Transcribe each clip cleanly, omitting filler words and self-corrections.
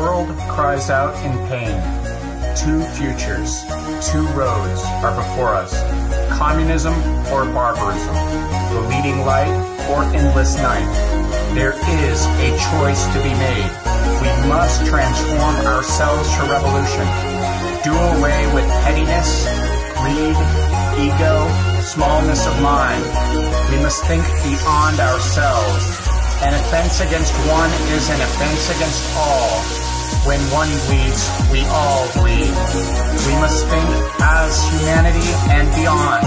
world cries out in pain. Two futures, two roads are before us. Communism or barbarism. The leading light or endless night. There is a choice to be made. We must transform ourselves to revolution. Do away with pettiness, greed, ego, smallness of mind. We must think beyond ourselves. An offense against one is an offense against all. When one bleeds, we all bleed. We must think as humanity and beyond.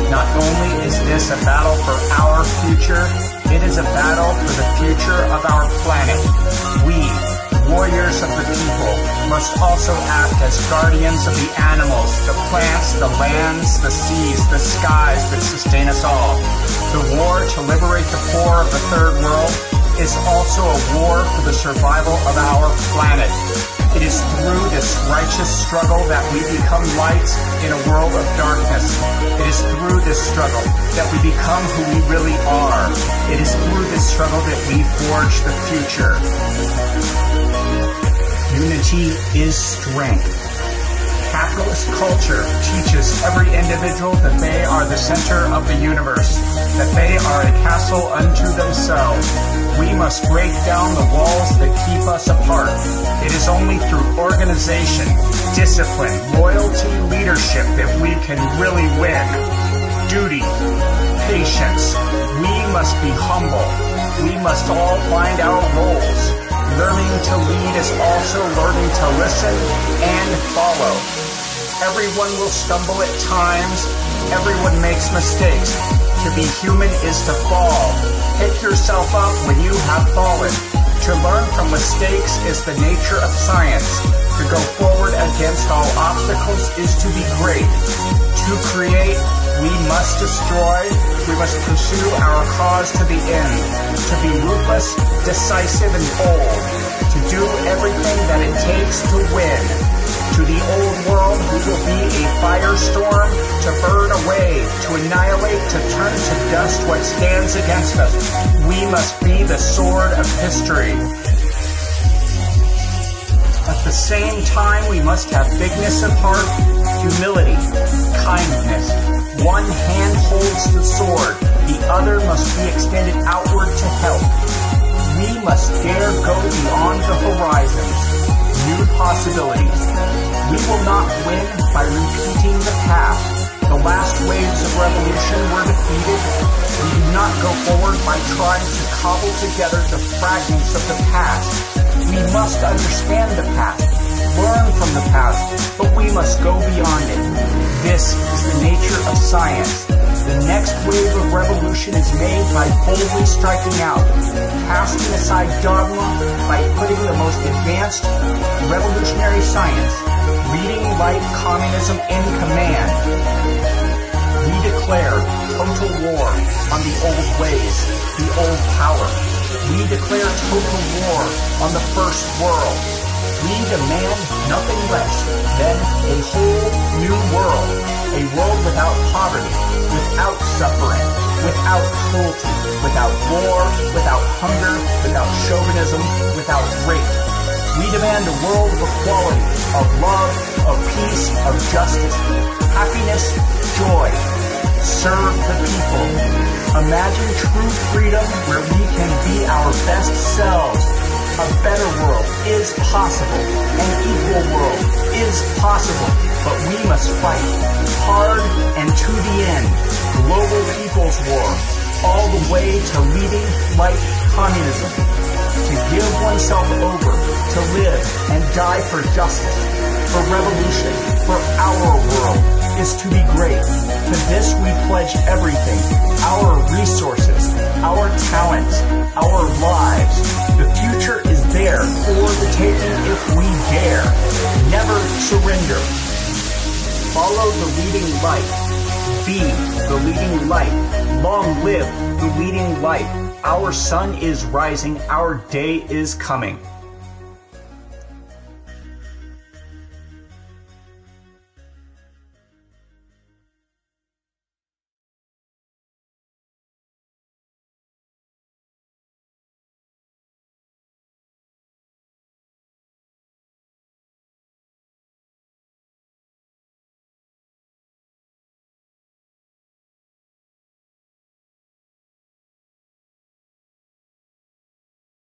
Not only is this a battle for our future, it is a battle for the future of our planet. We, warriors of the people, must also act as guardians of the animals, the plants, the lands, the seas, the skies that sustain us all. The war to liberate the poor of the third world is also a war for the survival of our planet. It is through this righteous struggle that we become lights in a world of darkness. It is through this struggle that we become who we really are. It is through this struggle that we forge the future. Unity is strength. Capitalist culture teaches every individual that they are the center of the universe, that they are a castle unto themselves. We must break down the walls that keep us apart. It is only through organization, discipline, loyalty, leadership that we can really win. Duty, patience. We must be humble. We must all find our roles. Learning to lead is also learning to listen and follow. Everyone will stumble at times. Everyone makes mistakes. To be human is to fall. Pick yourself up when you have fallen. To learn from mistakes is the nature of science. To go forward against all obstacles is to be great. To create, we must destroy. We must pursue our cause to the end. To be ruthless, decisive, and bold. To do everything that it takes to win. To the old world, we will be a firestorm to burn away, to annihilate, to turn to dust what stands against us. We must be the sword of history. At the same time, we must have bigness of heart, humility, kindness. One hand holds the sword, the other must be extended outward to help. We must dare go beyond the horizons, new possibilities. We will not win by repeating the past. The last waves of revolution were defeated. We do not go forward by trying to cobble together the fragments of the past. We must understand the past, learn from the past, but we must go beyond it. This is the nature of science. The next wave of revolution is made by boldly striking out, casting aside dogma by putting the most advanced revolutionary science, leading light communism in command. We declare total war on the old ways, the old power. We declare total war on the first world. We demand nothing less than a whole new world, a world without poverty, without suffering, without cruelty, without war, without hunger, without chauvinism, without rape. We demand a world of equality, of love, of peace, of justice, happiness, joy. Serve the people. Imagine true freedom where we can be our best selves. A better world is possible. An equal world is possible. But we must fight hard and to the end. Global People's War. All the way to leading light communism. To give oneself over, to live and die for justice, for revolution, for our world, is to be great. To this we pledge everything, our resources, our talents, our lives. The future is there for the taking if we dare. Never surrender. Follow the leading light. Be the leading light. Long live the leading light. Our sun is rising. Our day is coming.